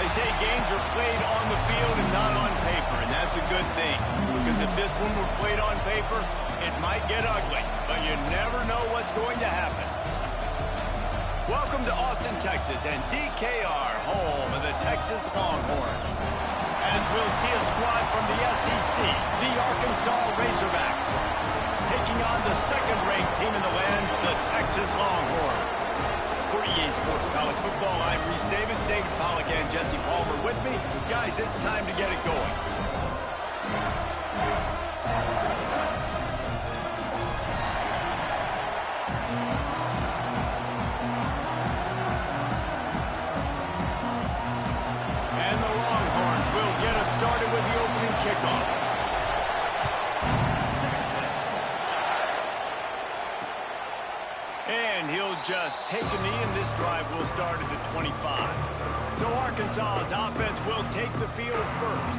They say games are played on the field and not on paper, and that's a good thing. Because if this one were played on paper, it might get ugly, but you never know what's going to happen. Welcome to Austin, Texas, and DKR, home of the Texas Longhorns. As we'll see a squad from the SEC, the Arkansas Razorbacks, taking on the second-ranked team in the land, the Texas Longhorns. For EA Sports College Football, I'm Reese Davis, David Pollack, and Jesse Palmer with me. Guys, it's time to get it going. And the Longhorns will get us started with the opening kickoff. And he'll just take a knee, and this drive will start at the 25. So Arkansas's offense will take the field first.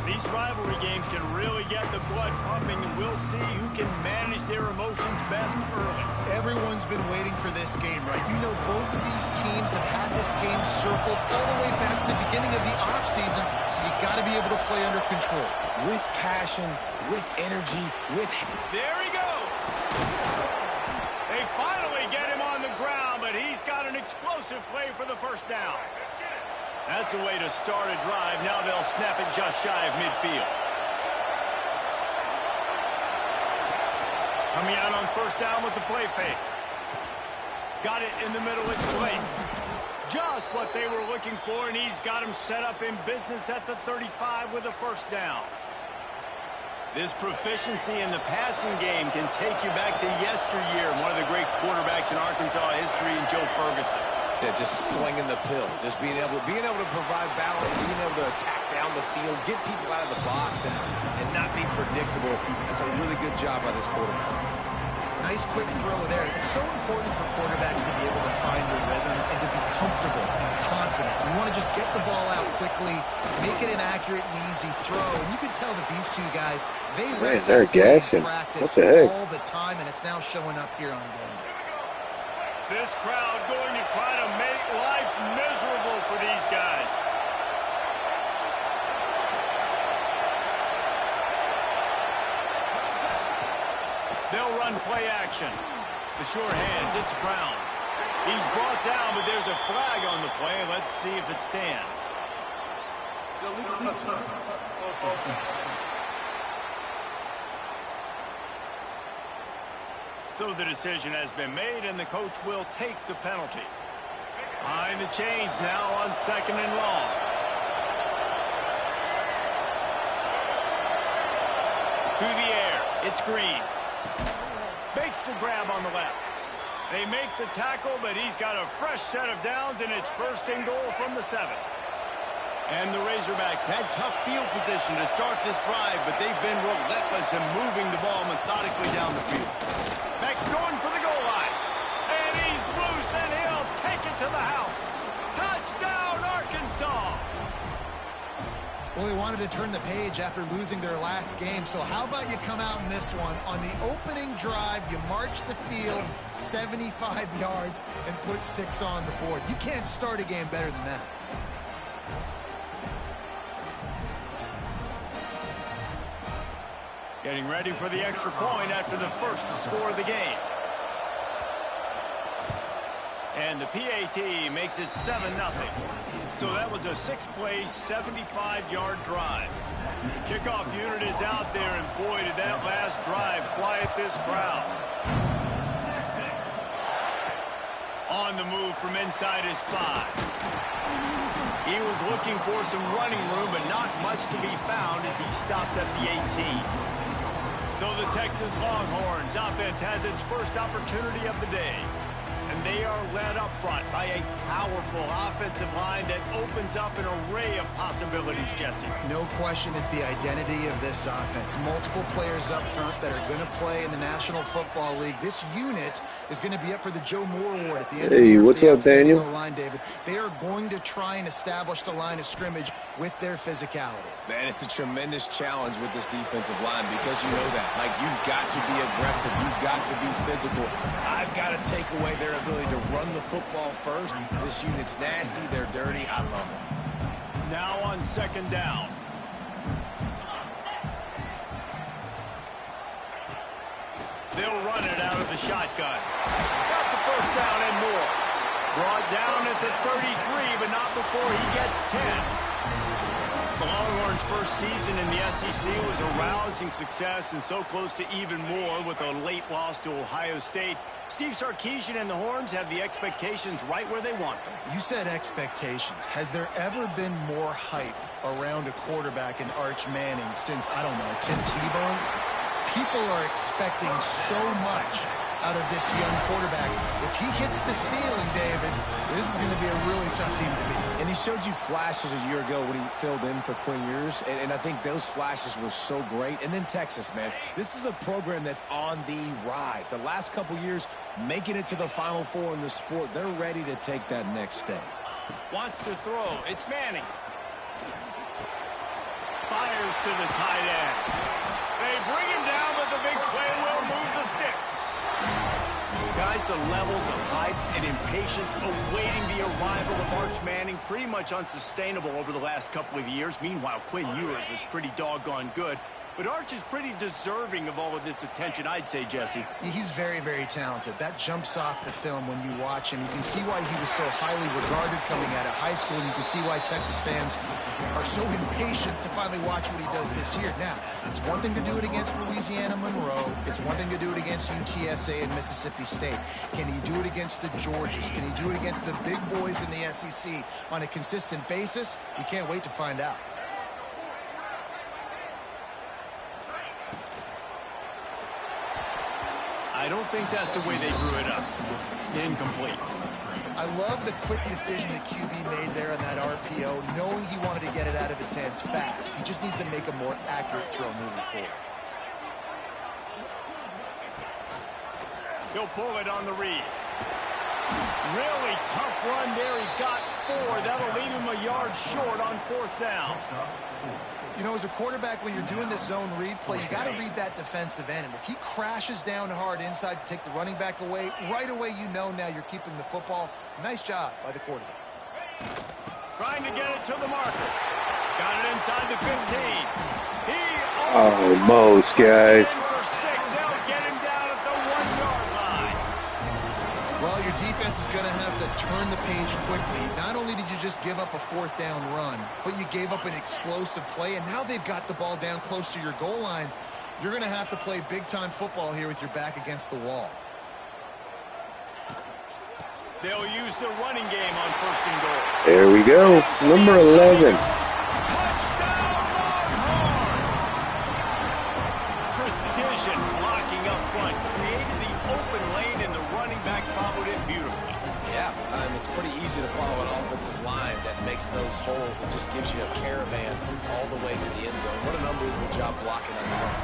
These rivalry games can really get the blood pumping, and we'll see who can manage their emotions best early. Everyone's been waiting for this game, right? You know, both of these teams have had this game circled all the way back to the beginning of the offseason, so you got to be able to play under control. With passion, with energy, with... There he goes! They finally get him on the ground, but he's got an explosive play for the first down. That's the way to start a drive. Now they'll snap it just shy of midfield. Coming out on first down with the play fake. Got it in the middle, it's late. Just what they were looking for, and he's got him set up in business at the 35 with a first down. This proficiency in the passing game can take you back to yesteryear, one of the great quarterbacks in Arkansas history, in Joe Ferguson. Yeah, just slinging the pill, just being able to provide balance, being able to attack down the field, get people out of the box, and not be predictable. That's a really good job by this quarterback. Nice quick throw there. It's so important for quarterbacks to be able to find your rhythm and to be comfortable and confident. You want to just get the ball out quickly, make it an accurate and easy throw. And you can tell that these two guys, they're gassing. What the heck? All the time, and it's now showing up here on game day. This crowd going to try to make life miserable for these guys. They'll run play action. The sure hands, it's Brown. He's brought down, but there's a flag on the play. Let's see if it stands. So the decision has been made, and the coach will take the penalty. Behind the chains now on second and long. To the air, it's Green. Makes the grab on the left. They make the tackle, but he's got a fresh set of downs, and it's first and goal from the 7. And the Razorbacks had tough field position to start this drive, but they've been relentless in moving the ball methodically down the field. Max going for the goal line. And he's loose, and he'll take it to the house. Touchdown, Arkansas! Well, they wanted to turn the page after losing their last game, so how about you come out in this one? On the opening drive, you march the field 75 yards and put 6 on the board. You can't start a game better than that. Getting ready for the extra point after the first score of the game. And the PAT makes it 7-0. So that was a 6-play, 75-yard drive. The kickoff unit is out there, and boy, did that last drive quiet this crowd. On the move from inside his 5. He was looking for some running room, but not much to be found as he stopped at the 18. So the Texas Longhorns offense has its first opportunity of the day. And they are led up front by a powerful offensive line that opens up an array of possibilities, Jesse. No question it's the identity of this offense. Multiple players up front that are going to play in the National Football League. This unit is going to be up for the Joe Moore Award at the end of the year. Hey, what's up, Daniel? Line, David. They are going to try and establish the line of scrimmage with their physicality. Man, it's a tremendous challenge with this defensive line because you know that. Like, you've got to be aggressive. You've got to be physical. I've got to take away their ability to run the football first. This unit's nasty. They're dirty. I love them. Now on second down. They'll run it out of the shotgun. Got the first down and more. Brought down at the 33, but not before he gets 10. The Longhorns' first season in the SEC was a rousing success and so close to even more with a late loss to Ohio State. Steve Sarkisian and the Horns have the expectations right where they want them. You said expectations. Has there ever been more hype around a quarterback in Arch Manning since, I don't know, Tim Tebow? People are expecting so much out of this young quarterback. If he hits the ceiling, David, this is going to be a really tough team to beat. And he showed you flashes a year ago when he filled in for Quinn Ewers, and I think those flashes were so great. And then Texas, man, this is a program that's on the rise. The last couple years, making it to the Final Four in the sport, they're ready to take that next step. Wants to throw. It's Manning. Fires to the tight end. They bring him down, but the big play will move the sticks. Guys, the levels of hype and impatience awaiting the arrival of Arch Manning pretty much unsustainable over the last couple of years. Meanwhile, Quinn Ewers was pretty doggone good. But Arch is pretty deserving of all of this attention, I'd say, Jesse. He's very, very talented. That jumps off the film when you watch him. You can see why he was so highly regarded coming out of high school. And you can see why Texas fans are so impatient to finally watch what he does this year. Now, it's one thing to do it against Louisiana Monroe. It's one thing to do it against UTSA and Mississippi State. Can he do it against the Georgias? Can he do it against the big boys in the SEC on a consistent basis? We can't wait to find out. I don't think that's the way they drew it up. Incomplete. I love the quick decision that QB made there on that RPO, knowing he wanted to get it out of his hands fast. He just needs to make a more accurate throw moving forward. He'll pull it on the read. Really tough run there. He got 4. That'll leave him a yard short on fourth down. You know, as a quarterback, when you're doing this zone read play, you got to read that defensive end. And if he crashes down hard inside to take the running back away, right away you know now you're keeping the football. Nice job by the quarterback. Trying to get it to the marker. Got it inside the 15. Almost, guys. For 6. They'll get him down at the 1-yard line. Well, your defense is going to have to turn the page quickly. Not only did you just give up a fourth down run, but you gave up an explosive play, and now they've got the ball down close to your goal line. You're going to have to play big-time football here with your back against the wall. They'll use the running game on first and goal. There we go. Number 11. Touchdown, Longhorn! Precision blocking up front. Created the open lane, and the running back followed it beautifully. Yeah, it's pretty easy to follow an offensive line that makes those holes and just gives you a caravan all the way to the end zone. What an unbelievable job blocking up front.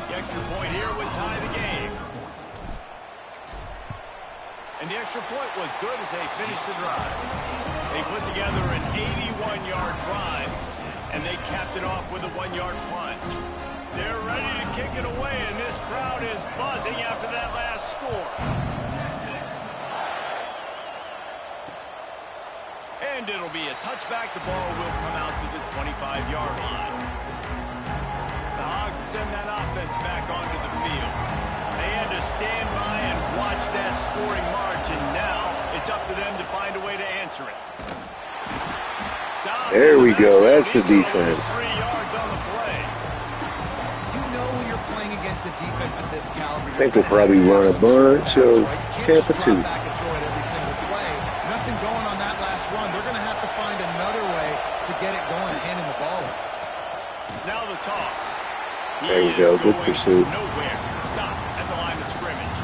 The extra point here would tie the game. And the extra point was good as they finished the drive. They put together an 81-yard drive, and they capped it off with a 1-yard plunge. They're ready to kick it away, and this crowd is buzzing after that last score. And it'll be a touchback. The ball will come out to the 25-yard line. The Hogs send that offense back onto the field. They had to stand by and watch that scoring march, and now it's up to them to find a way to answer it. Stop. There we go. That's the defense. 3 yards on the play. You know when you're playing against a defense of this caliber, I think we'll probably run a bunch of Tampa 2. Back and throw it every single play. Nothing going on that last run. They're going to have to find another way to get it going, handing the ball up. Now the toss. There you go. Good pursuit. Nowhere. Stop at the line of scrimmage.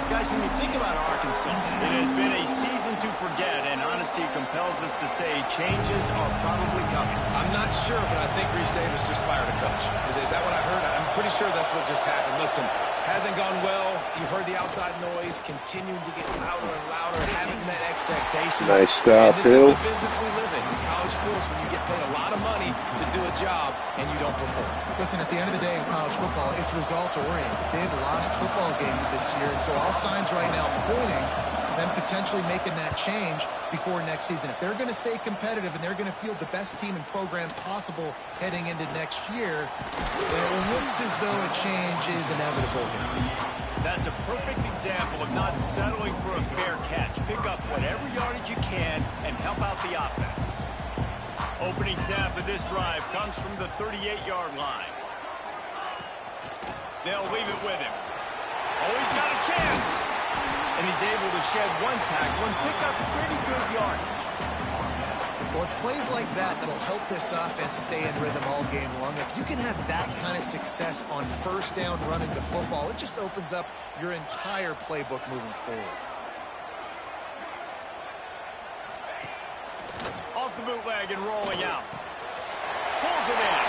Guys, when you think about Arkansas, it has been a season to forget, and honesty compels us to say changes are probably coming. I'm not sure, but I think Reese Davis just fired a coach. Is that what I heard? I'm pretty sure that's what just happened. Listen, hasn't gone well. You've heard the outside noise, continuing to get louder and louder, haven't met expectations. Nice stop, This is Hill. the business we live in college sports, when you get paid a lot of money to do a job and you don't perform. Listen, at the end of the day in college football, it's results-oriented. They've lost football games this year, and so all signs right now pointing to them potentially making that change before next season. If they're going to stay competitive and they're going to field the best team and program possible heading into next year, then it looks as though a change is inevitable. That's a perfect example of not settling for a fair catch. Pick up whatever yardage you can and help out the offense. Opening snap of this drive comes from the 38-yard line. They'll leave it with him. Oh, he's got a chance. And he's able to shed one tackle and pick up pretty good yardage. Well, it's plays like that that'll help this offense stay in rhythm all game long. If you can have that kind of success on first down running the football, it just opens up your entire playbook moving forward. Off the bootleg and rolling out. Pulls it in.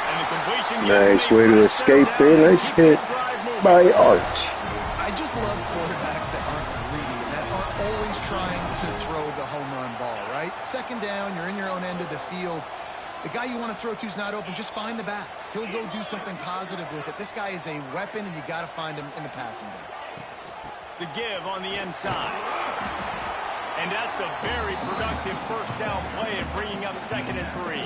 And the completion. Nice way to escape there. Nice hit by Arch. I just love quarterbacks that aren't greedy and that aren't always trying to throw the home run ball, right? Second down, you're in your own end of the field. The guy you want to throw to is not open. Just find the back. He'll go do something positive with it. This guy is a weapon, and you got to find him in the passing game. The give on the inside. And that's a very productive first down play and bringing up 2nd and 3.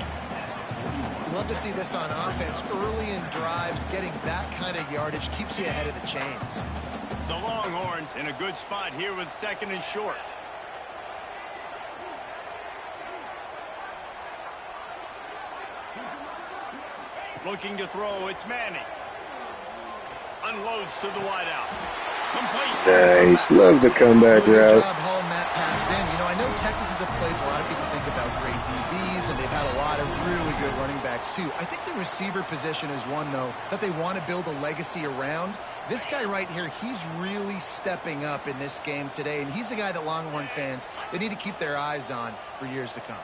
Love to see this on offense. Early in drives, getting that kind of yardage keeps you ahead of the chains. The Longhorns in a good spot here with 2nd and short. Looking to throw, it's Manning. Unloads to the wideout. Complete. Nice. Love the comeback Good route. job hauling that pass in. You know, I know Texas is a place a lot of people think about great DBs, and they've had a lot of really good running backs too. I think the receiver position is one, though, that they want to build a legacy around. This guy right here, he's really stepping up in this game today, and he's the guy that Longhorn fans, they need to keep their eyes on for years to come.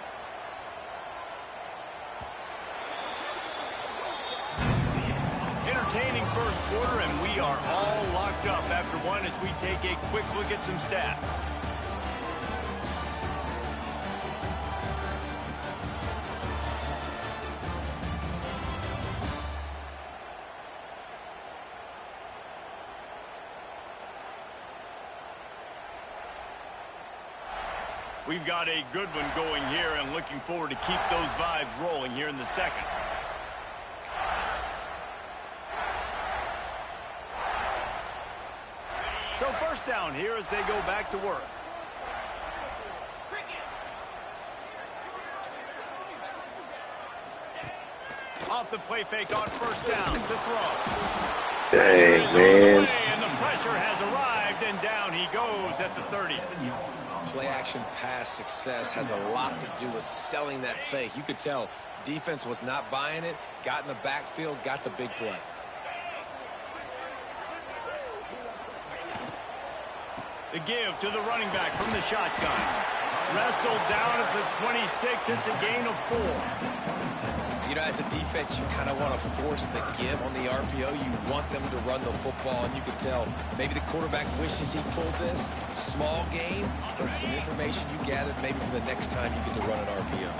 Entertaining first quarter, and we are all locked up after one as we take a quick look at some stats. We've got a good one going here and looking forward to keep those vibes rolling here in the second. So first down here as they go back to work. Off the play fake on first down to throw. Dang, man. And the pressure has arrived, and down he goes at the 30. Play action pass success has a lot to do with selling that fake. You could tell defense was not buying it, got in the backfield, got the big play. The give to the running back from the shotgun. Wrestled down at the 26. It's a gain of 4. You know, as a defense, you kind of want to force the give on the RPO. You want them to run the football, and you can tell maybe the quarterback wishes he pulled this. Small game, but some information you gathered maybe for the next time you get to run an RPO.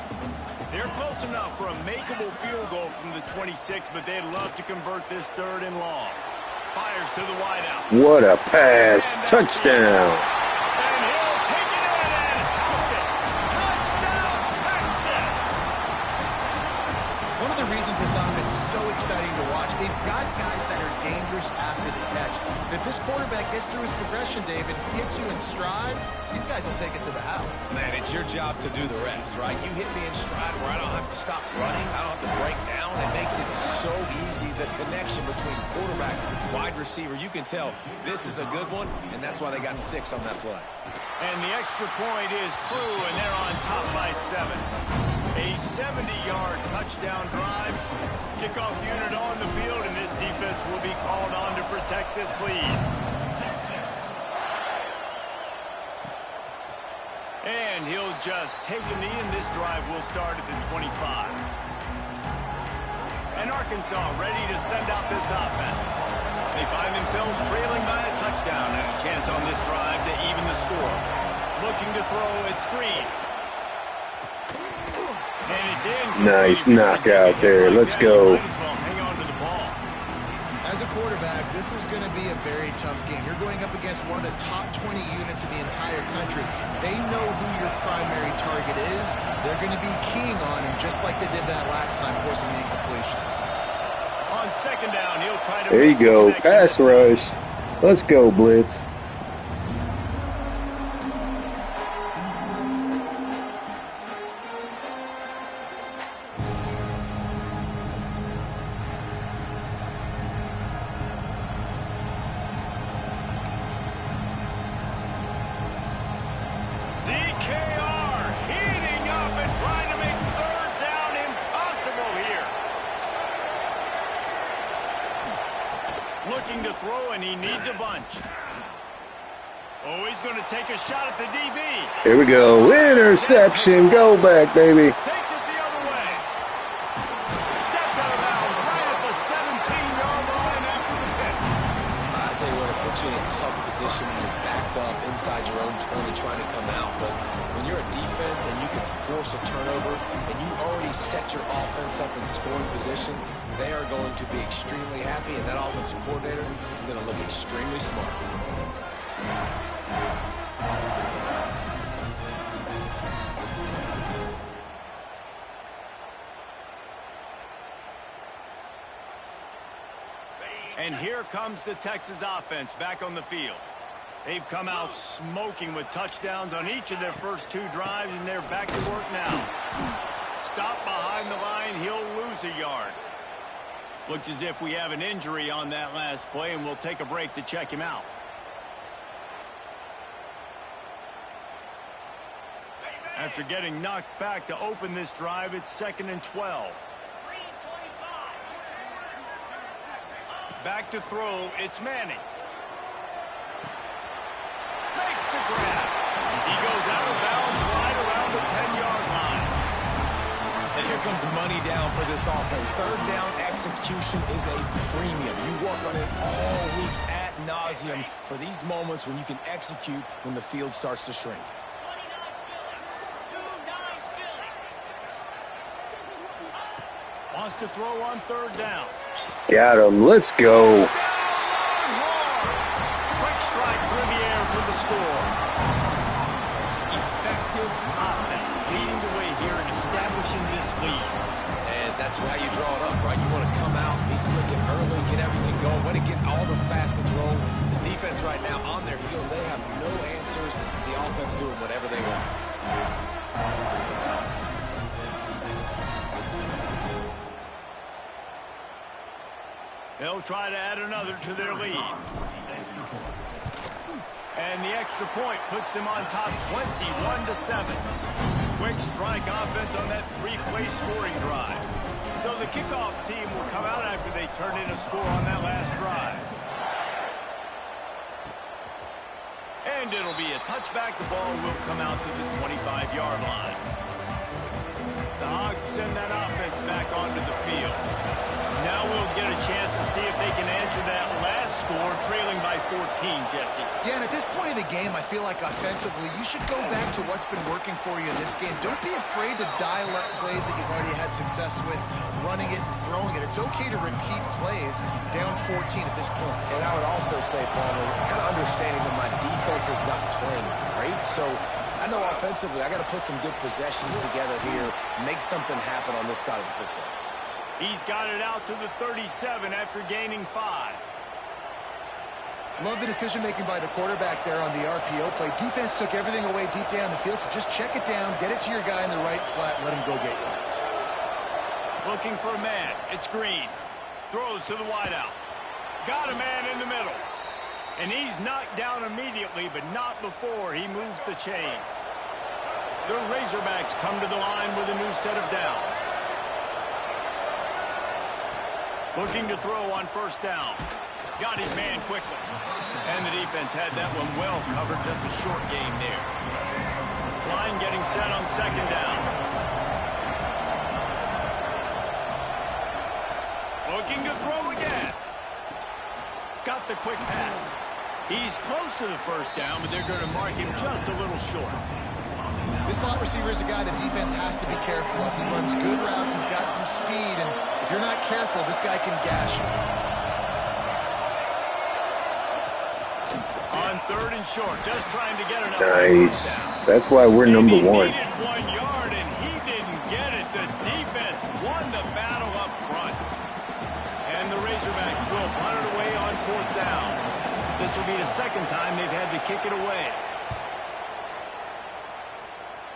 They're close enough for a makeable field goal from the 26, but they'd love to convert this 3rd and long. Fires to the wideout. What a pass. Touchdown. And he'll take it in and house it. Touchdown, Texas. One of the reasons this offense is so exciting to watch, they've got guys that are dangerous after the catch. And if this quarterback gets through his progression, David, hits you in stride, these guys will take it to the house. Man, it's your job to do the rest, right? You hit me in stride where I don't have to stop running. I don't have to break down. It makes it so easy. The connection between quarterback, wide receiver, you can tell this is a good one, and that's why they got 6 on that play. And the extra point is true, and they're on top by 7. A 70-yard touchdown drive. Kickoff unit on the field, and this defense will be called on to protect this lead. And he'll just take a knee, and this drive will start at the 25. And Arkansas ready to send out this offense. They find themselves trailing by a touchdown and a chance on this drive to even the score. Looking to throw, it's Green. And it's in. Nice knockout there. Let's go. Might as well hang on to the ball. As a quarterback, this is going to be a very tough game. You're going up against one of the top 20 units in the entire country. They know who your primary target is. They're going to be keying on him, just like they did that last time, forcing the incompletion. On second down, he'll try to There you go. Pass rush. Let's go, blitz. Looking to throw, and he needs a bunch. Oh, he's going to take a shot at the DB. Here we go. Interception. Go back, baby. Takes it the other way. Stepped out of bounds right at the 17-yard line after the pitch. I tell you what, it puts you in a tough position when you're backed up inside your own 20 trying to come out. But when you're a defense and you can force a turnover and you already set your offense up in scoring position, they are going to be extremely happy, and that offensive coordinator is going to look extremely smart. And here comes the Texas offense back on the field. They've come out smoking with touchdowns on each of their first two drives, and they're back to work now. Stop behind the line, he'll lose a yard. Looks as if we have an injury on that last play, and we'll take a break to check him out. After getting knocked back to open this drive, it's 2nd and 12. Back to throw, it's Manning. Makes the grab. He goes out of bounds right around the 10-yard line. And here comes money down for this offense. Third down execution is a premium. You work on it all week ad nauseum for these moments when you can execute when the field starts to shrink. Wants to throw on third down. Got him. Let's go. Quick strike through the air for the score. Effective offense leading the way here and establishing this lead. And that's how you draw it up, right? You want to come out, be clicking early, get everything going, want to get all the facets rolling. The defense right now on their heels, they have no answers. The offense doing whatever they want. They'll try to add another to their lead. And the extra point puts them on top 21-7. Quick strike offense on that three-play scoring drive. So the kickoff team will come out after they turn in a score on that last drive. And it'll be a touchback. The ball will come out to the 25-yard line. The Hogs send that offense back onto the field. Now we'll get a chance to see if they can answer that last score, trailing by 14, Jesse. Yeah, and at this point of the game, I feel like offensively, you should go back to what's been working for you in this game. Don't be afraid to dial up plays that you've already had success with, running it and throwing it. It's okay to repeat plays down 14 at this point. And I would also say, Palmer, kind of understanding that my defense is not playing great, so I know offensively I got to put some good possessions together here, make something happen on this side of the football. He's got it out to the 37 after gaining 5. Love the decision-making by the quarterback there on the RPO play. Defense took everything away deep down the field, so just check it down, get it to your guy in the right flat, and let him go get yards. Looking for a man. It's Green. Throws to the wideout. Got a man in the middle. And he's knocked down immediately, but not before he moves the chains. The Razorbacks come to the line with a new set of downs. Looking to throw on first down. Got his man quickly. And the defense had that one well covered, just a short game there. Line getting set on second down. Looking to throw again. Got the quick pass. He's close to the first down, but they're going to mark him just a little short. This slot receiver is a guy the defense has to be careful of. He runs good routes, he's got some speed, and if you're not careful, this guy can gash you. third and short, just trying to get enough. Nice. That's why we're number one. He needed 1 yard, and he didn't get it. The defense won the battle up front. And the Razorbacks will punt it away on 4th down. This will be the second time they've had to kick it away.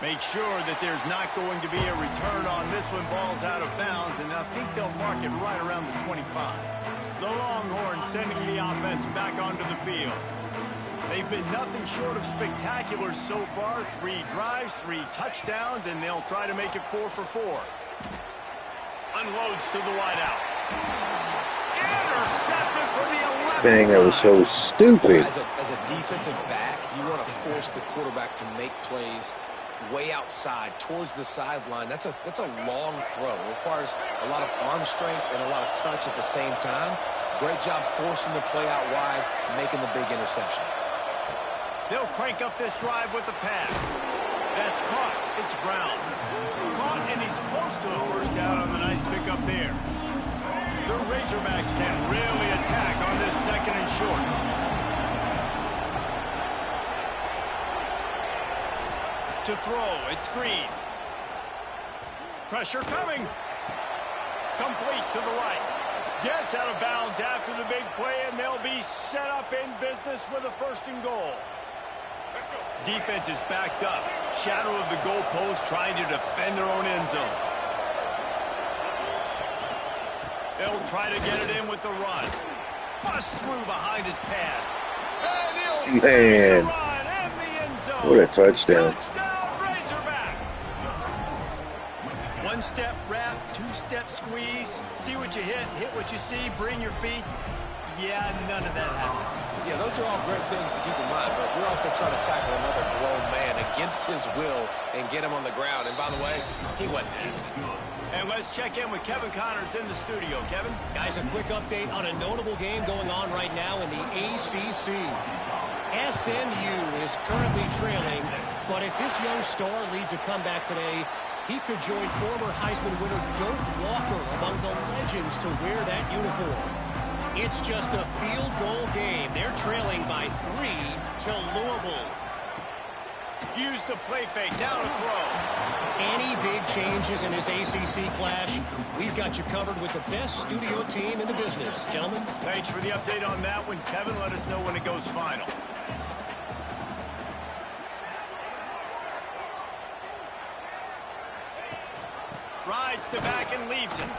Make sure that there's not going to be a return on this one. Ball's out of bounds, and I think they'll mark it right around the 25. The Longhorns sending the offense back onto the field. They've been nothing short of spectacular so far. 3 drives, 3 touchdowns, and they'll try to make it 4 for 4. Unloads to the wideout. Intercepted for the 11th Dang, that was so stupid. As a defensive back, you want to force the quarterback to make plays way outside towards the sideline. That's a long throw. It requires a lot of arm strength and a lot of touch at the same time. Great job forcing the play out wide, making the big interception. They'll crank up this drive with the pass. That's caught. It's Brown. Caught, and he's close to a first down on the nice pickup there. The Razorbacks can really attack on this 2nd and short. To throw, it's Green. Pressure coming. Complete to the right. Gets out of bounds after the big play, and they'll be set up in business with a 1st and goal. Defense is backed up. Shadow of the goalpost, trying to defend their own end zone. They'll try to get it in with the run. Bust through behind his pad. And he'll finish the run in the end zone. What a touchdown. One-step wrap, 2-step squeeze. See what you hit what you see, bring your feet. Yeah, none of that happened. Yeah, those are all great things to keep in mind, but we're also trying to tackle another grown man against his will and get him on the ground. And by the way, he wasn't happy. And let's check in with Kevin Connors in the studio. Kevin? Guys, a quick update on a notable game going on right now in the ACC. SMU is currently trailing, but if this young star leads a comeback today, he could join former Heisman winner Doak Walker among the legends to wear that uniform. It's just a field goal game. They're trailing by 3 to Louisville. Use the play fake, now to throw. Any big changes in this ACC clash, we've got you covered with the best studio team in the business. Gentlemen. Thanks for the update on that one, Kevin. Let us know when it goes final. Rides to back and leaves it.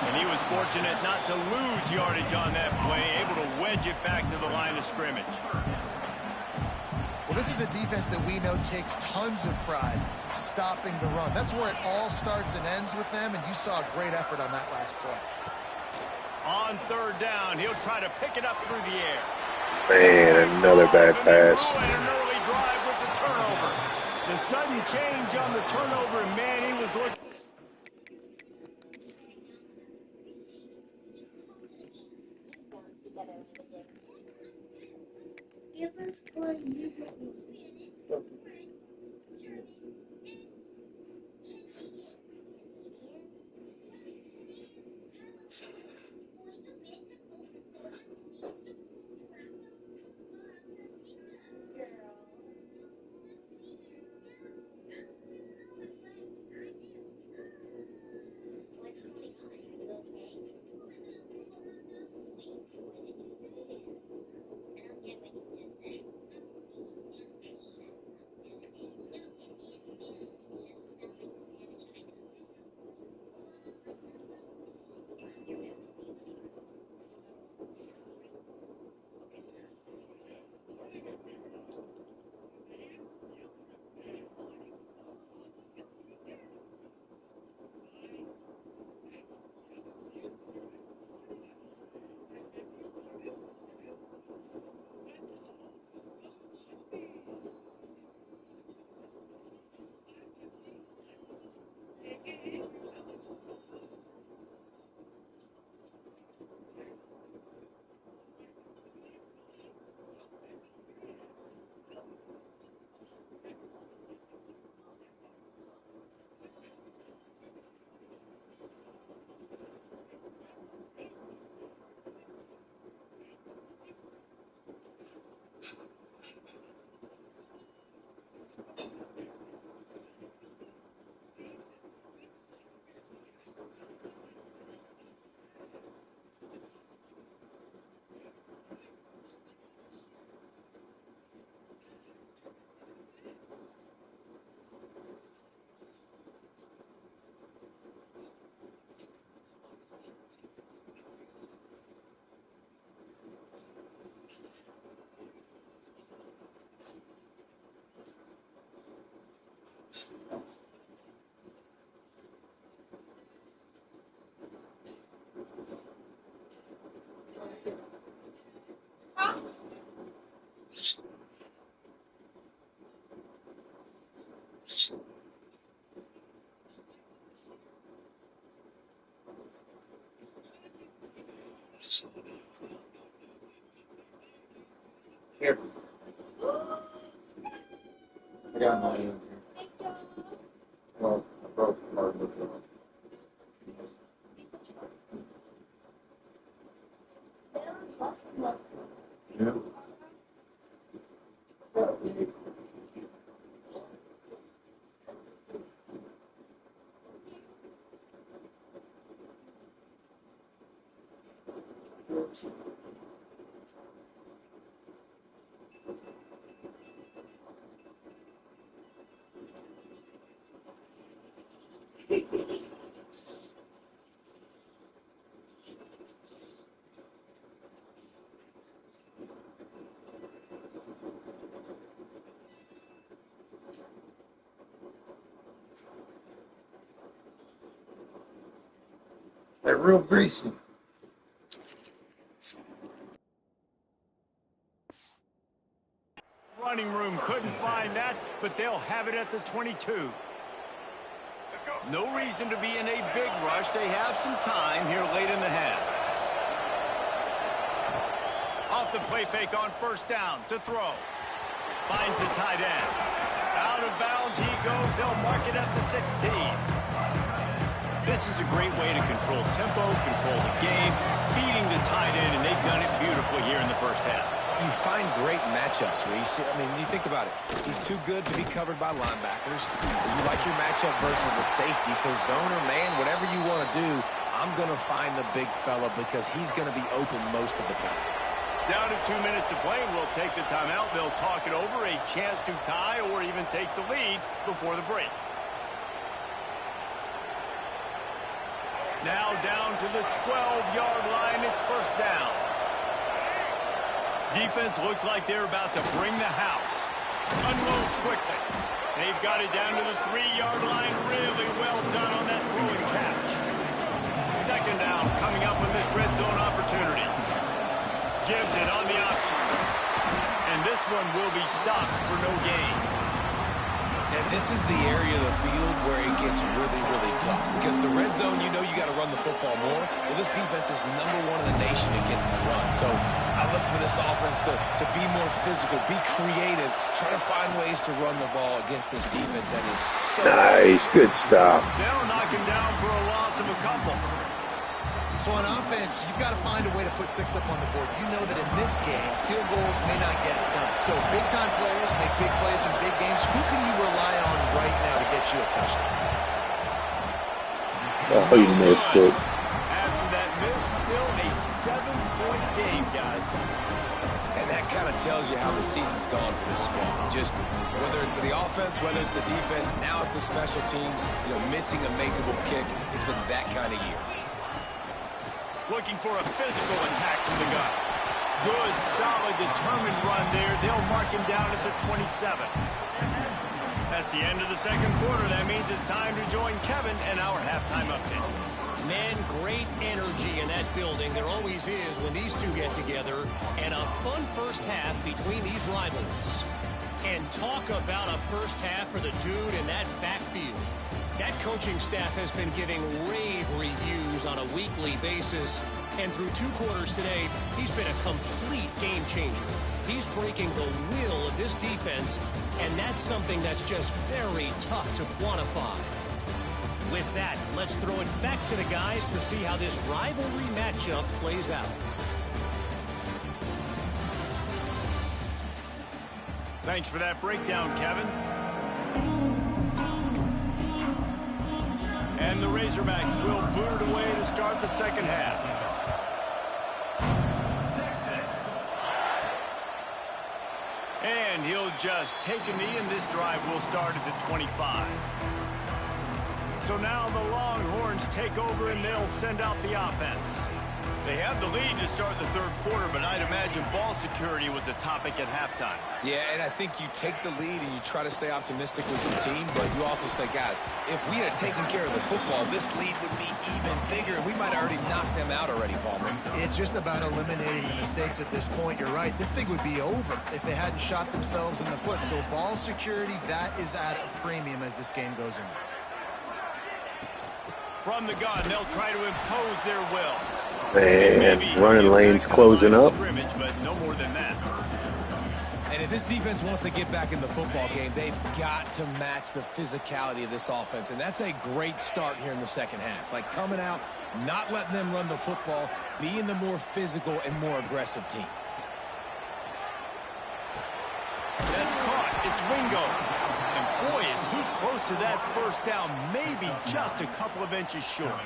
And he was fortunate not to lose yardage on that play, able to wedge it back to the line of scrimmage. Well, this is a defense that we know takes tons of pride stopping the run. That's where it all starts and ends with them, and you saw a great effort on that last play. On 3rd down, he'll try to pick it up through the air. Man, another bad pass. And an early drive with the turnover. The sudden change on the turnover, and man, he was looking. Give us one. Here. I got mine in here. Well, I broke part of it. Yeah. They're real greasy. Running room couldn't find that, but they'll have it at the 22. No reason to be in a big rush. They have some time here late in the half. Off the play fake on first down to throw. Finds the tight end. Out of bounds he goes. They'll mark it at the 16. This is a great way to control tempo, control the game, feeding the tight end, and they've done it beautifully here in the first half. You find great matchups, Reese. I mean, you think about it. He's too good to be covered by linebackers. You like your matchup versus a safety, so zone or man, whatever you want to do, I'm going to find the big fella because he's going to be open most of the time. Down to 2 minutes to play, and we'll take the timeout. They'll talk it over, a chance to tie or even take the lead before the break. Now down to the 12-yard line. It's first down. Defense looks like they're about to bring the house. Unloads quickly. They've got it down to the 3-yard line. Really well done on that throw and catch. Second down coming up in this red zone opportunity. Gives it on the option. And this one will be stopped for no gain. And this is the area of the field where it gets really, really tough. Because the red zone, you know you got to run the football more. Well, this defense is #1 in the nation against the run. So I look for this offense to be more physical, be creative, try to find ways to run the ball against this defense that is so... Nice, good stop. They'll knock him down for a loss of a couple. So on offense, you've got to find a way to put 6 up on the board. You know that in this game, field goals may not get it done. So big-time players make big plays in big games. Who can you rely on right now to get you a touchdown? Oh, you missed it. After that miss, still a 7-point game, guys. And that kind of tells you how the season's gone for this squad. Just whether it's the offense, whether it's the defense, now it's the special teams, you know, missing a makeable kick. It's been that kind of year. Looking for a physical attack from the gun. Good, solid, determined run there. They'll mark him down at the 27. That's the end of the second quarter. That means it's time to join Kevin and our halftime update. Man, great energy in that building. There always is when these two get together. And a fun first half between these rivals. And talk about a first half for the dude in that backfield. That coaching staff has been giving rave reviews on a weekly basis. And through 2 quarters today, he's been a complete game changer. He's breaking the will of this defense, and that's something that's just very tough to quantify. With that, let's throw it back to the guys to see how this rivalry matchup plays out. Thanks for that breakdown, Kevin. And the Razorbacks will boot it away to start the second half. And he'll just take a knee, and this drive will start at the 25. So now the Longhorns take over, and they'll send out the offense. They have the lead to start the third quarter, but I'd imagine ball security was a topic at halftime. Yeah, and I think you take the lead and you try to stay optimistic with your team, but you also say, guys, if we had taken care of the football, this lead would be even bigger, and we might have already knocked them out already, Palmer. It's just about eliminating the mistakes at this point. You're right. This thing would be over if they hadn't shot themselves in the foot. So ball security, that is at a premium as this game goes in. From the gun, they'll try to impose their will. And running lanes closing up. But no more than that. And if this defense wants to get back in the football game, they've got to match the physicality of this offense. And that's a great start here in the second half. Like coming out, not letting them run the football, being the more physical and more aggressive team. That's caught. It's Wingo. And boy, is he close to that first down. Maybe just a couple of inches short.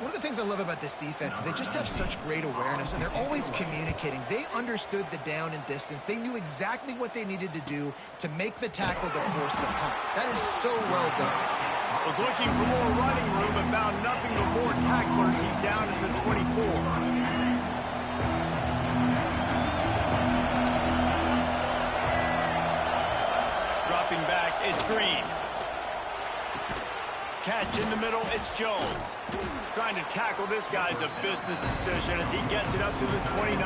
One of the things I love about this defense is they just have such great awareness, and they're always communicating. They understood the down and distance. They knew exactly what they needed to do to make the tackle to force the punt. That is so well done. Was looking for more running room and found nothing but more tacklers. He's down at the 24. Dropping back, it's Green. Catch in the middle, it's Jones. Trying to tackle this guy's a business decision as he gets it up to the 29.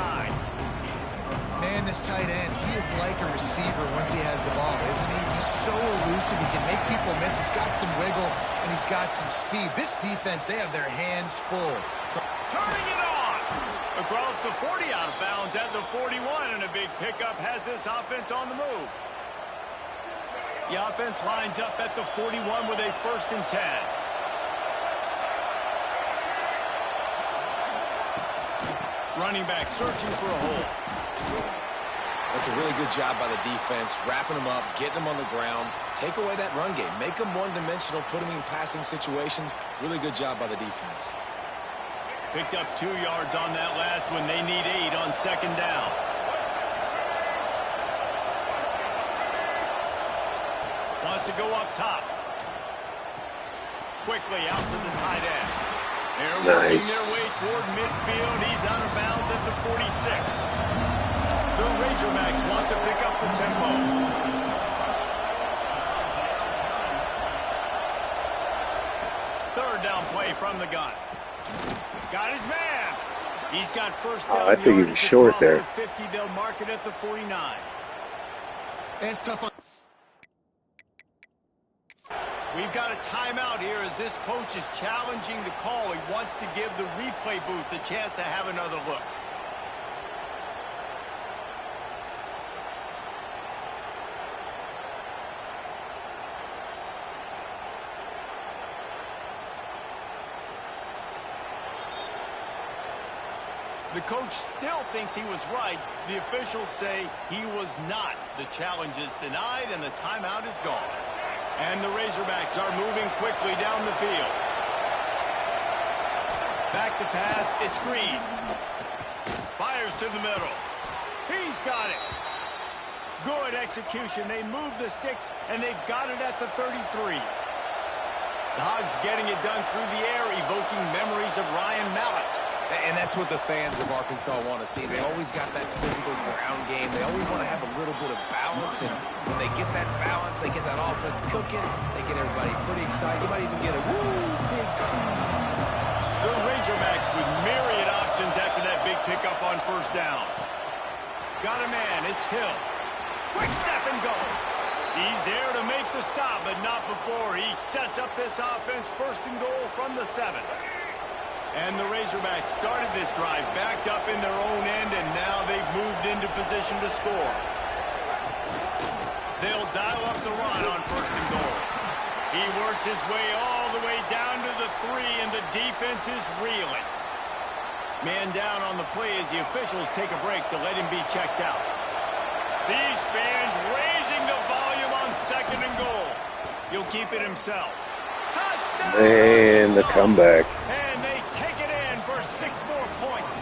Man, this tight end, he is like a receiver once he has the ball, isn't he? He's so elusive, he can make people miss. He's got some wiggle, and he's got some speed. This defense, they have their hands full. Turning it on! Across the 40, out of bounds at the 41, and a big pickup has this offense on the move. The offense lines up at the 41 with a 1st and 10. Running back searching for a hole. That's a really good job by the defense, wrapping them up, getting them on the ground, take away that run game, make them one-dimensional, put them in passing situations. Really good job by the defense. Picked up 2 yards on that last one. They need 8 on 2nd down. Wants to go up top. Quickly out to the tight end. They're working their way toward midfield. He's out of bounds at the 46. The Razorbacks want to pick up the tempo. Third down play from the gun. Got his man. He's got first down. I think he was short there. The 50, they'll mark it at the 49. It's tough on. We've got a timeout here as this coach is challenging the call. He wants to give the replay booth the chance to have another look. The coach still thinks he was right. The officials say he was not. The challenge is denied and the timeout is gone. And the Razorbacks are moving quickly down the field. Back to pass, it's Green. Fires to the middle. He's got it. Good execution. They move the sticks, and they've got it at the 33. The Hogs getting it done through the air, evoking memories of Ryan Mallett. And that's what the fans of Arkansas want to see. They always got that physical ground game. They always want to have a little bit of balance. And when they get that balance, they get that offense cooking. They get everybody pretty excited. You might even get a woo, big C. The Razorbacks with myriad options after that big pickup on first down. Got a man, it's Hill. Quick step and go. He's there to make the stop, but not before he sets up this offense. First and goal from the 7. And the Razorbacks started this drive backed up in their own end, and now they've moved into position to score. They'll dial up the run on first and goal. He works his way all the way down to the 3, and the defense is reeling. Man down on the play as the officials take a break to let him be checked out. These fans raising the volume on 2nd and goal. He'll keep it himself. Touchdown! And the comeback. And they take it in for 6 more points.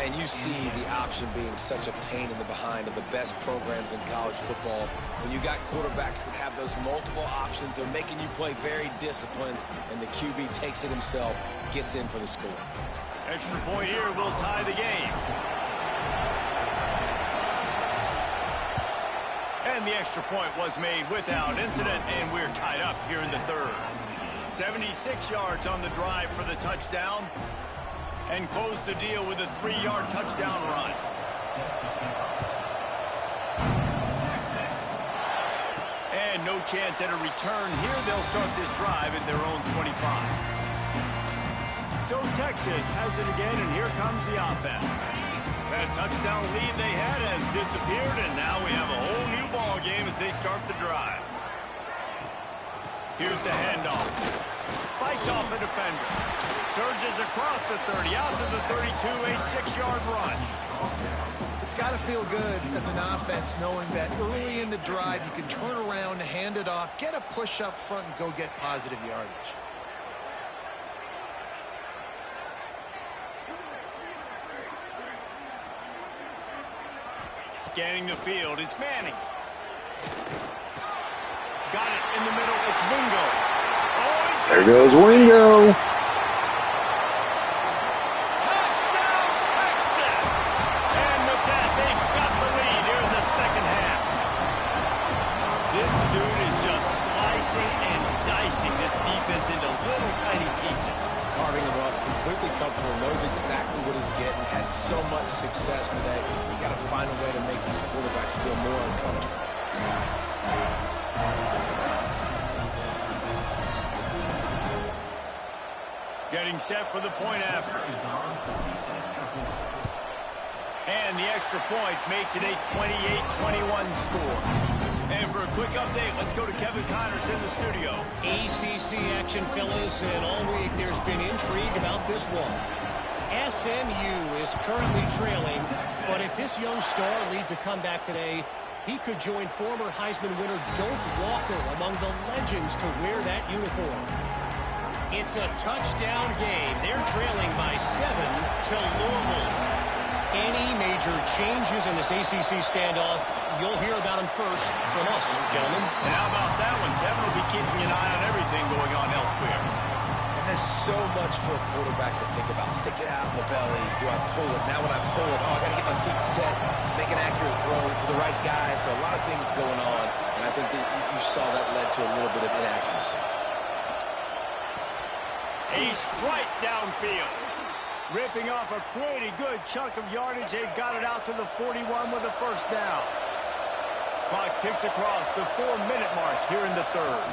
And you see the option being such a pain in the behind of the best programs in college football. When you got quarterbacks that have those multiple options, they're making you play very disciplined, and the QB takes it himself, gets in for the score. Extra point here will tie the game. And the extra point was made without incident, and we're tied up here in the 3rd. 76 yards on the drive for the touchdown, and close the deal with a 3-yard touchdown run. And no chance at a return here. They'll start this drive at their own 25. So Texas has it again, and here comes the offense. That touchdown lead they had has disappeared, and now we have a whole new ball game as they start the drive. Here's the handoff. Fights off a defender. Surges across the 30, out to the 32, a 6-yard run. It's got to feel good as an offense knowing that early in the drive you can turn around, hand it off, get a push up front, and go get positive yardage. Scanning the field, it's Manning. Got it in the middle, it's Wingo. Oh, there goes Wingo. Touchdown, Texas! And with that, they've got the lead here in the second half. This dude is just slicing and dicing this defense into little tiny pieces. Carving him up, completely comfortable, knows exactly what he's getting, had so much success today. You got to find a way to make these quarterbacks feel more uncomfortable. Getting set for the point after. And the extra point makes it a 28-21 score. And for a quick update, let's go to Kevin Connors in the studio. ACC action, fellas, and all week there's been intrigue about this one. SMU is currently trailing, but if this young star leads a comeback today, he could join former Heisman winner Doak Walker among the legends to wear that uniform. It's a touchdown game. They're trailing by 7 to Louisville. Any major changes in this ACC standoff, you'll hear about them first from us, gentlemen. And how about that one? Kevin will be keeping an eye on everything going on elsewhere. And there's so much for a quarterback to think about. Stick it out in the belly. Do I pull it? Now when I pull it, I got to get my feet set, make an accurate throw to the right guy. So a lot of things going on, and I think that you saw that led to a little bit of inaccuracy. A strike downfield. Ripping off a pretty good chunk of yardage. They've got it out to the 41 with a first down. Clock ticks across the 4-minute mark here in the third.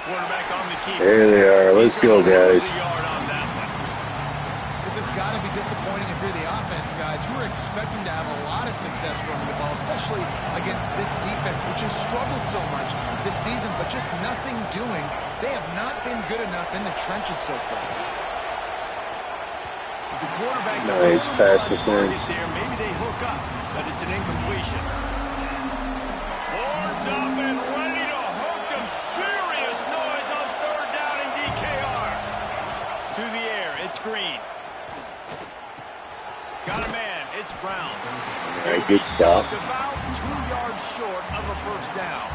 Quarterback on the keeper. There they are. Let's go, guys. This has got to be disappointing if you're the offense, guys. You were expecting to have a lot of success running the ball, especially against this defense, which has struggled so much this season, but just nothing doing. They have not been good enough in the trenches so far. The quarterback's nice pass defense. There, maybe they hook up, but it's an incompletion. Horns up and ready to hook them. Serious noise on third down in DKR. To the air, it's Green. Got a man, it's Brown. All right, good stop. About 2 yards short of a first down.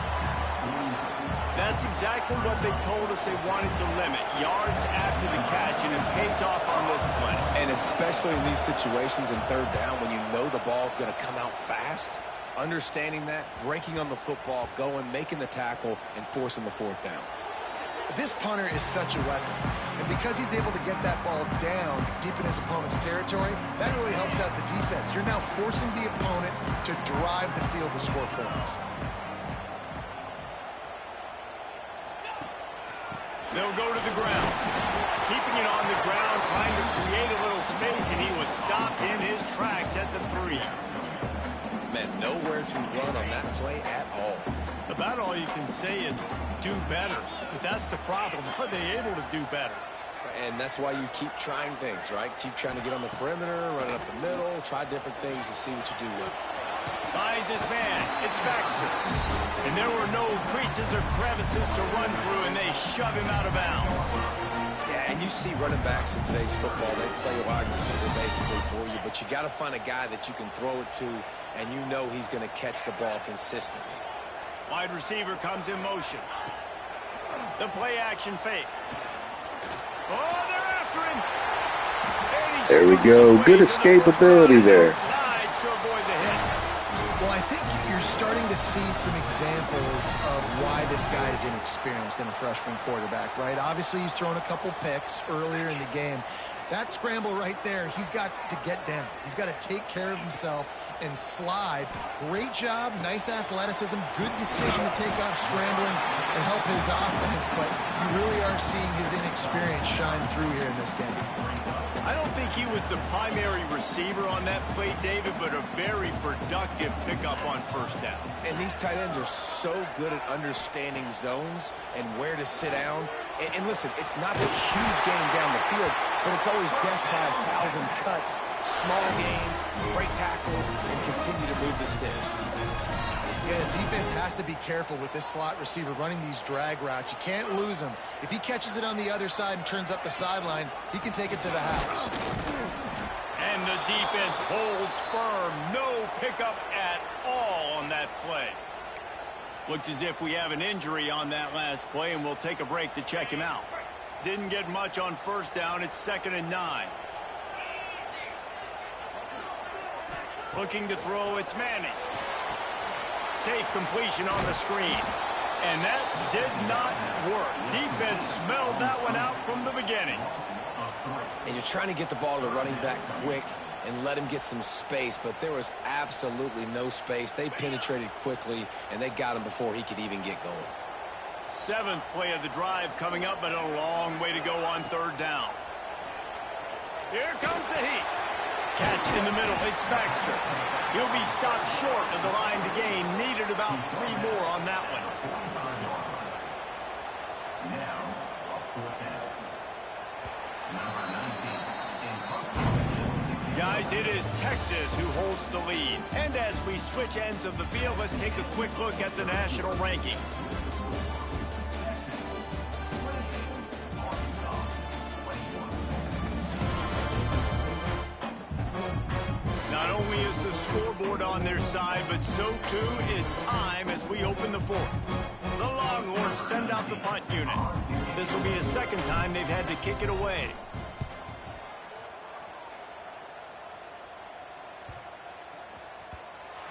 That's exactly what they told us they wanted to limit. Yards after the catch, and it pays off on this play. And especially in these situations in third down when you know the ball's going to come out fast, understanding that, breaking on the football, going, making the tackle, and forcing the fourth down. This punter is such a weapon, and because he's able to get that ball down deep in his opponent's territory, that really helps out the defense. You're now forcing the opponent to drive the field to score points. They'll go to the ground. Keeping it on the ground, trying to create a little space, and he was stopped in his tracks at the 3. Man, nowhere to run on that play at all. About all you can say is do better. But that's the problem. Are they able to do better? And that's why you keep trying things, right? Keep trying to get on the perimeter, run it up the middle, try different things to see what you do with it. Finds his man. It's Baxter. And there were no creases or crevices to run through, and they shove him out of bounds. Yeah, and you see running backs in today's football, they play a wide receiver basically for you, but you got to find a guy that you can throw it to, and you know he's going to catch the ball consistently. Wide receiver comes in motion. The play action fake. Oh, they're after him. There we go. Good escapability there. Slides to avoid the hit. Well, I think you're starting to see some examples of why this guy is inexperienced in a freshman quarterback, right? Obviously, he's thrown a couple picks earlier in the game. That scramble right there, he's got to get down. He's got to take care of himself and slide. Great job, nice athleticism, good decision to take off scrambling and help his offense, but you really are seeing his inexperience shine through here in this game. I don't think he was the primary receiver on that play, David, but a very productive pickup on first down. And these tight ends are so good at understanding zones and where to sit down. And listen, it's not a huge gain down the field, but it's always death by 1,000 cuts, small gains, great tackles, and continue to move the sticks. Yeah, the defense has to be careful with this slot receiver running these drag routes. You can't lose him. If he catches it on the other side and turns up the sideline, he can take it to the house. And the defense holds firm. No pickup at all on that play. Looks as if we have an injury on that last play, and we'll take a break to check him out. Didn't get much on first down. It's 2nd and 9. Looking to throw, it's Manning. Safe completion on the screen. And that did not work. Defense smelled that one out from the beginning. And you're trying to get the ball to the running back quick and let him get some space, but there was absolutely no space. They penetrated quickly, and they got him before he could even get going. 7th play of the drive coming up, but a long way to go on 3rd down. Here comes the heat. Catch in the middle. It's Baxter. He'll be stopped short of the line to gain. Needed about 3 more on that one. Guys, it is Texas who holds the lead. And as we switch ends of the field, let's take a quick look at the national rankings. Not only is the scoreboard on their side, but so too is time as we open the 4th. The Longhorns send out the punt unit. This will be the 2nd time they've had to kick it away.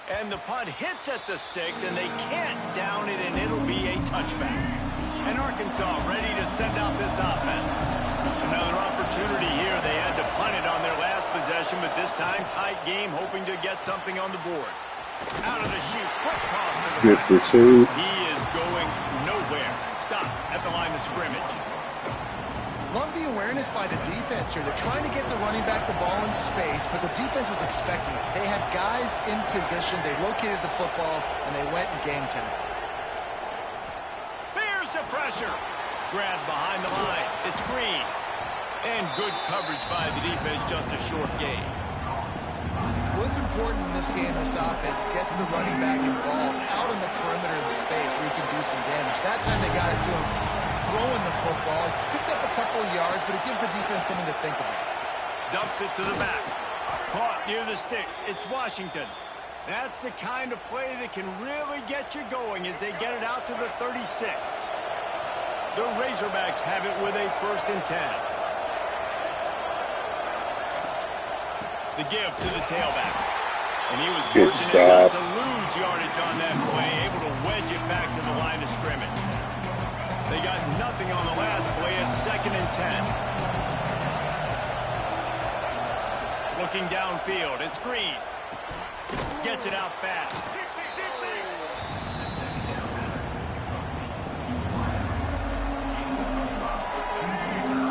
And the punt hits at the 6, and they can't down it, and it'll be a touchback. And Arkansas ready to send out this offense. Another opportunity here. They had to punt it on their last possession, but this time tight game, hoping to get something on the board. Out of the chute, quick toss to the Good right. pursuit. He is going nowhere. Stop at the line of scrimmage. Love the awareness by the defense here. They're trying to get the running back the ball in space, but the defense was expecting it. They had guys in position. They located the football, and they went and game tagged. There's the pressure. Grab behind the line. It's Green. And good coverage by the defense, just a short gain. What's important in this game, this offense gets the running back involved out in the perimeter of the space where he can do some damage. That time they got it to him throwing the football. Picked up a couple of yards, but it gives the defense something to think about. Dumps it to the back. Caught near the sticks. It's Washington. That's the kind of play that can really get you going as they get it out to the 36. The Razorbacks have it with a 1st and 10. The give to the tailback. And he was Good fortunate not stop. to lose yardage on that play, able to wedge it back to the line of scrimmage. They got nothing on the last play at 2nd and 10. Looking downfield, it's Green. Gets it out fast.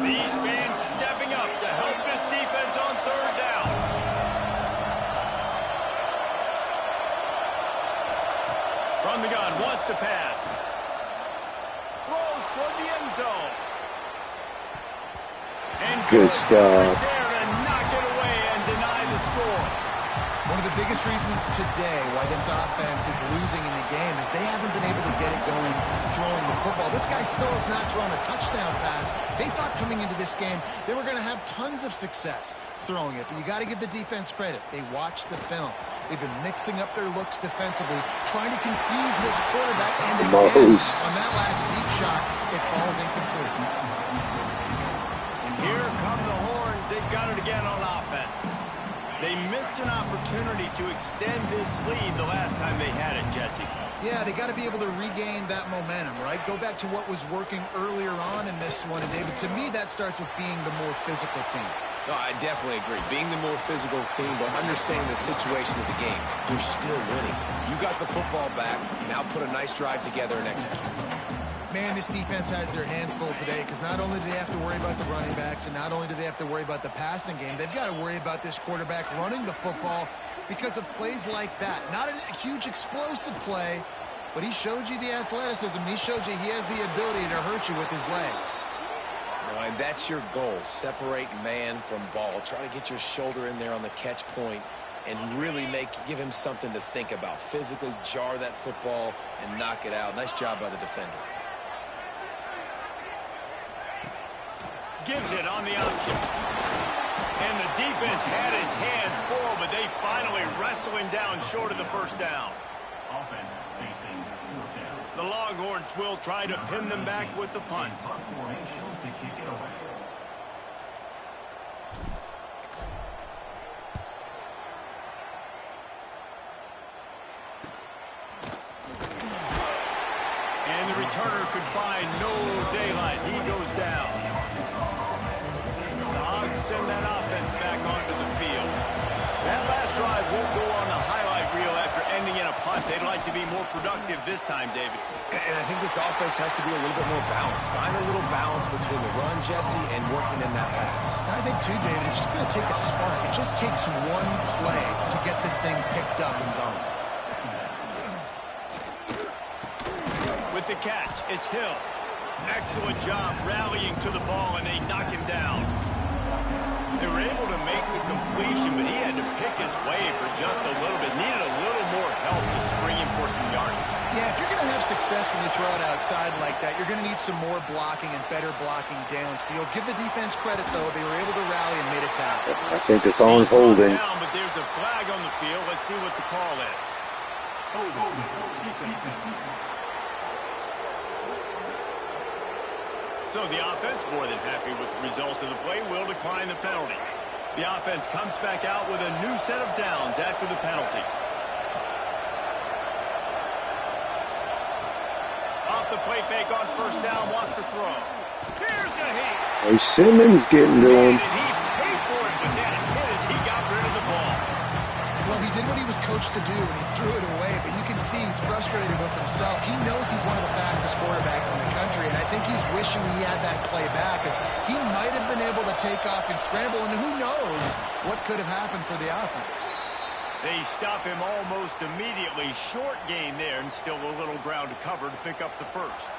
These fans stepping up to help this defense on 3rd down. From the gun, wants to pass. Throws toward the end zone. And Good stuff. there to knock it away and deny the score. One of the biggest reasons today why this offense is losing in the game is they haven't been able to get it going throwing the football. This guy still has not thrown a touchdown pass. They thought coming into this game they were going to have tons of success throwing it, but you got to give the defense credit. They watched the film. They've been mixing up their looks defensively, trying to confuse this quarterback, and again, on that last deep shot, it falls incomplete. And here come the Horns. They've got it again on offense. They missed an opportunity to extend this lead the last time they had it, Jesse. Yeah, they got to be able to regain that momentum, right? Go back to what was working earlier on in this one. And, David, to me, that starts with being the more physical team. No, I definitely agree. Being the more physical team, but understanding the situation of the game, you're still winning. You got the football back. Now put a nice drive together and execute. Man, this defense has their hands full today because not only do they have to worry about the running backs and not only do they have to worry about the passing game, they've got to worry about this quarterback running the football because of plays like that. Not a huge explosive play, but he showed you the athleticism. He showed you he has the ability to hurt you with his legs. No, and that's your goal. Separate man from ball. Try to get your shoulder in there on the catch point and really give him something to think about. Physically jar that football and knock it out. Nice job by the defender. Gives it on the option. And the defense had his hands full, but they finally wrestle him down short of the first down. Offense facing fourth down. The Longhorns will try to pin them back with the punt. Punt formation to kick it away. And the returner could find no daylight. He goes down. The Hogs send that offense back onto the field. That last drive won't go on the highlight reel after ending in a punt. They'd like to be more productive this time, David. And I think this offense has to be a little bit more balanced. Find a little balance between the run, Jesse, and working in that pass. And I think, too, David, it's just going to take a spark. It just takes one play to get this thing picked up and going. With the catch, it's Hill. Excellent job rallying to the ball, and they knock him down. They were able to make the completion, but he had to pick his way for just a little bit. Needed a little more help to spring him for some yardage. Yeah, if you're going to have success when you throw it outside like that, you're going to need some more blocking and better blocking downfield. Give the defense credit, though. They were able to rally and made a tackle. I think it's on holding. Down, but there's a flag on the field. Let's see what the call is. So the offense, more than happy with the result of the play, will decline the penalty. The offense comes back out with a new set of downs after the penalty. Off the play fake on first down, wants to throw. Here's a hit. Hey, Simmons getting to him. And he paid for it with that hit as he got rid of the ball. Well, he did what he was coached to do, and he threw it away, but you can see he's frustrated with himself. He knows he's one of the fastest quarterbacks in the country, and I think he's wishing he had that play back, as he might have been able to take off and scramble, and who knows what could have happened for the offense. They stop him almost immediately. Short gain there, and still a little ground to cover to pick up the first.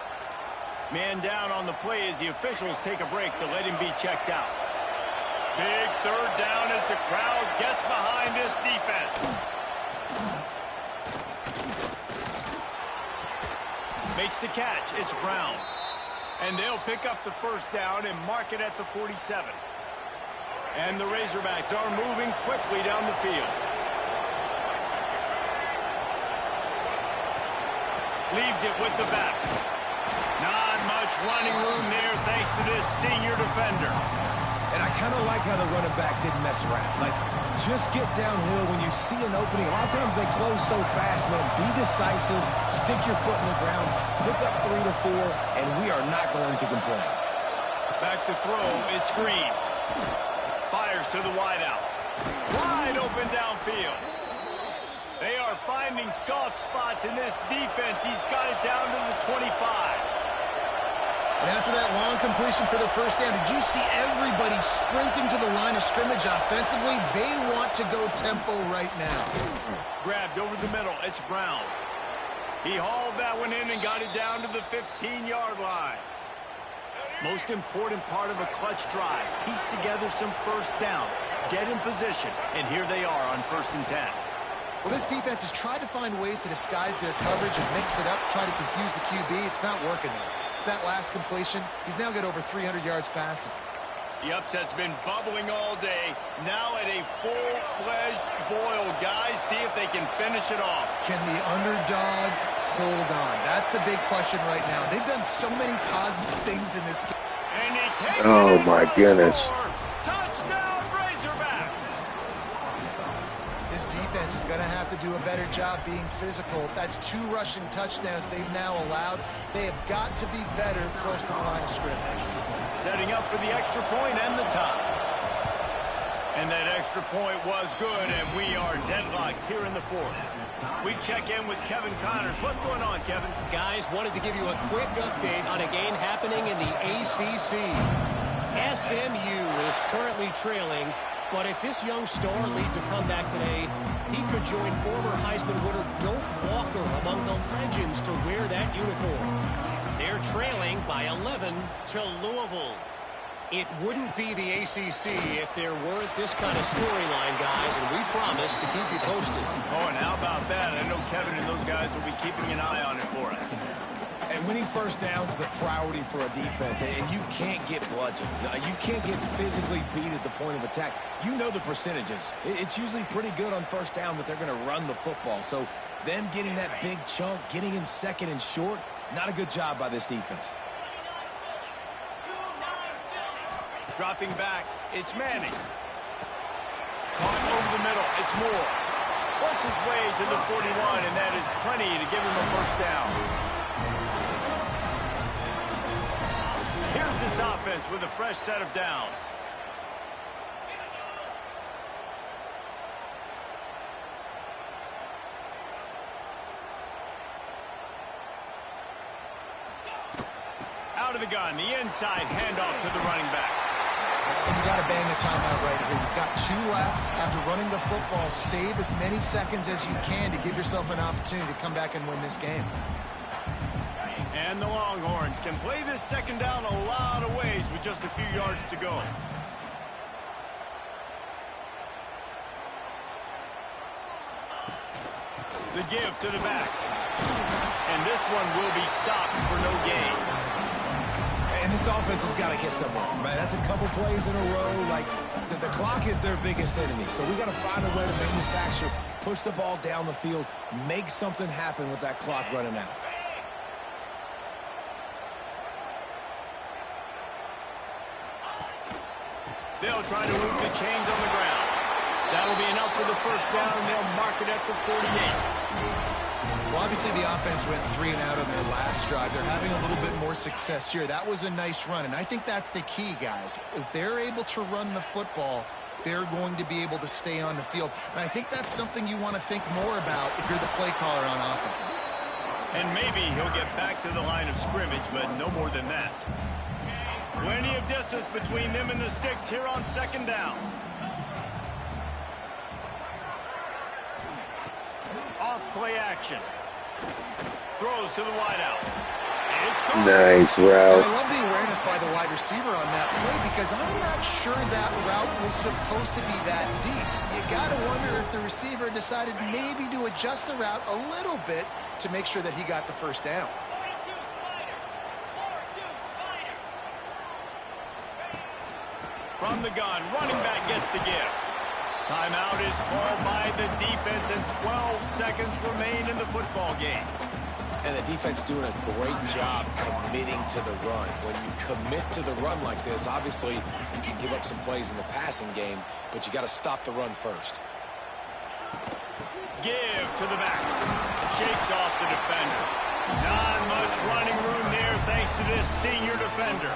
Man down on the play as the officials take a break to let him be checked out. Big third down as the crowd gets behind this defense. Makes the catch. It's Brown. And they'll pick up the first down and mark it at the 47. And the Razorbacks are moving quickly down the field. Leaves it with the back. Not much running room there thanks to this senior defender. And I kind of like how the running back didn't mess around. Like, just get downhill when you see an opening. A lot of times they close so fast, man. Be decisive, stick your foot in the ground, pick up 3 to 4, and we are not going to complain. Back to throw, it's Green. Fires to the wideout. Wide open downfield. They are finding soft spots in this defense. He's got it down to the 25. And after that long completion for the first down, did you see everybody sprinting to the line of scrimmage offensively? They want to go tempo right now. Grabbed over the middle. It's Brown. He hauled that one in and got it down to the 15-yard line. Most important part of a clutch drive. Piece together some first downs. Get in position. And here they are on 1st and 10. Well, this defense has tried to find ways to disguise their coverage and mix it up, try to confuse the QB. It's not working there. That last completion, he's now got over 300 yards passing. The upset's been bubbling all day. Now at a full-fledged boil. Guys, see if they can finish it off. Can the underdog hold on? That's the big question right now. They've done so many positive things in this game. And he takes Oh, it my for a goodness. score. Touchdown, Razorbacks. This defense is going to have to do a better job being physical. That's 2 rushing touchdowns they've now allowed. They have got to be better close to the line of scrimmage. Setting up for the extra point and the tie. extra point was good, and we are deadlocked here in the fourth. We check in with Kevin Connors. What's going on, Kevin? Guys, wanted to give you a quick update on a game happening in the ACC. SMU is currently trailing, but if this young star leads a comeback today, he could join former Heisman winner Doak Walker among the legends to wear that uniform. They're trailing by 11 to Louisville. It wouldn't be the ACC if there weren't this kind of storyline, guys, and we promise to keep you posted. Oh, and how about that? I know Kevin and those guys will be keeping an eye on it for us. And winning first downs is a priority for a defense, and you can't get bludgeoned. You can't get physically beat at the point of attack. You know the percentages. It's usually pretty good on first down that they're going to run the football. So them getting that big chunk, getting in second and short, not a good job by this defense. Dropping back, it's Manning. Caught over the middle, it's Moore. Works his way to the 41, and that is plenty to give him a first down. Here's this offense with a fresh set of downs. Out of the gun, the inside handoff to the running back. And you got to bang the timeout right here. You've got 2 left. After running the football, save as many seconds as you can to give yourself an opportunity to come back and win this game. And the Longhorns can play this second down a lot of ways with just a few yards to go. The give to the back. And this one will be stopped for no gain. And this offense has got to get somewhere, right? That's a couple plays in a row. Like, the clock is their biggest enemy. So we got to find a way to manufacture, push the ball down the field, make something happen with that clock running out. They'll try to move the chains on the ground. That'll be enough for the first down, and they'll mark it at the 48. Well, obviously the offense went 3 and out on their last drive. They're having a little bit more success here. That was a nice run, and I think that's the key, guys. If they're able to run the football, they're going to be able to stay on the field. And I think that's something you want to think more about if you're the play caller on offense. And maybe he'll get back to the line of scrimmage, but no more than that. Plenty of distance between them and the sticks here on second down. Off play action. Throws to the wideout. It's caught. Nice route. I love the awareness by the wide receiver on that play because I'm not sure that route was supposed to be that deep. You got to wonder if the receiver decided maybe to adjust the route a little bit to make sure that he got the first down. From the gun, running back gets to give. Timeout is called by the defense, and 12 seconds remain in the football game. And the defense doing a great job committing to the run. When you commit to the run like this, obviously you can give up some plays in the passing game, but you got to stop the run first. Give to the back. Shakes off the defender. Not much running room there thanks to this senior defender.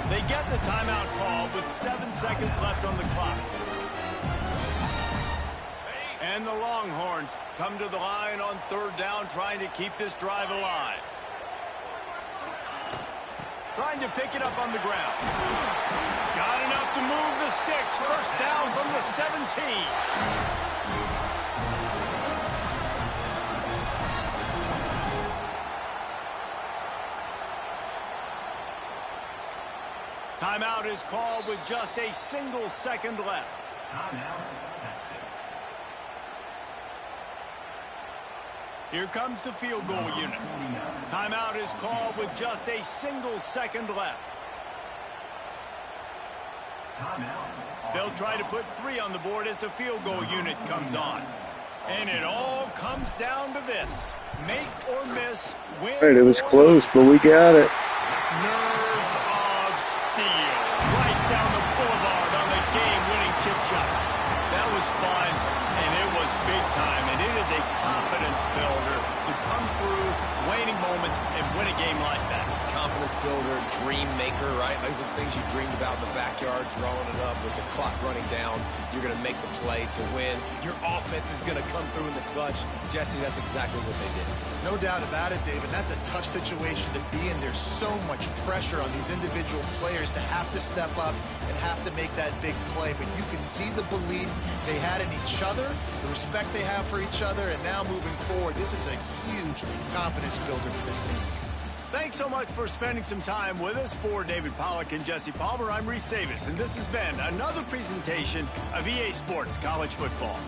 They get the timeout call with 7 seconds left on the clock. And the Longhorns come to the line on third down, trying to keep this drive alive. Trying to pick it up on the ground. Got enough to move the sticks. First down from the 17. Timeout is called with just a single second left. Timeout, Texas. Here comes the field goal unit. Timeout is called with just a single second left. Timeout. They'll try to put 3 on the board as the field goal unit comes on. And it all comes down to this. Make or miss, win. All right, it was close, but we got it. Nerves of steel. Right down the boulevard on the game-winning chip shot. That was fun, and it was big time. And it is is a confidence builder to come through waning moments and win a game like that. Confidence builder, dream maker, right? Those are the things you dreamed about in the backyard, drawing it up with the clock running down. You're going to make the play to win. Your offense is going to come through in the clutch. Jesse, that's exactly what they did. No doubt about it, David. That's a tough situation to be in. There's so much pressure on these individual players to have to step up and have to make that big play. But you can see the belief they had in each other, the respect they have for each other, and now moving forward, this is a huge confidence builder for this team. Thanks so much for spending some time with us. For David Pollack and Jesse Palmer, I'm Reese Davis, and this has been another presentation of EA Sports College Football.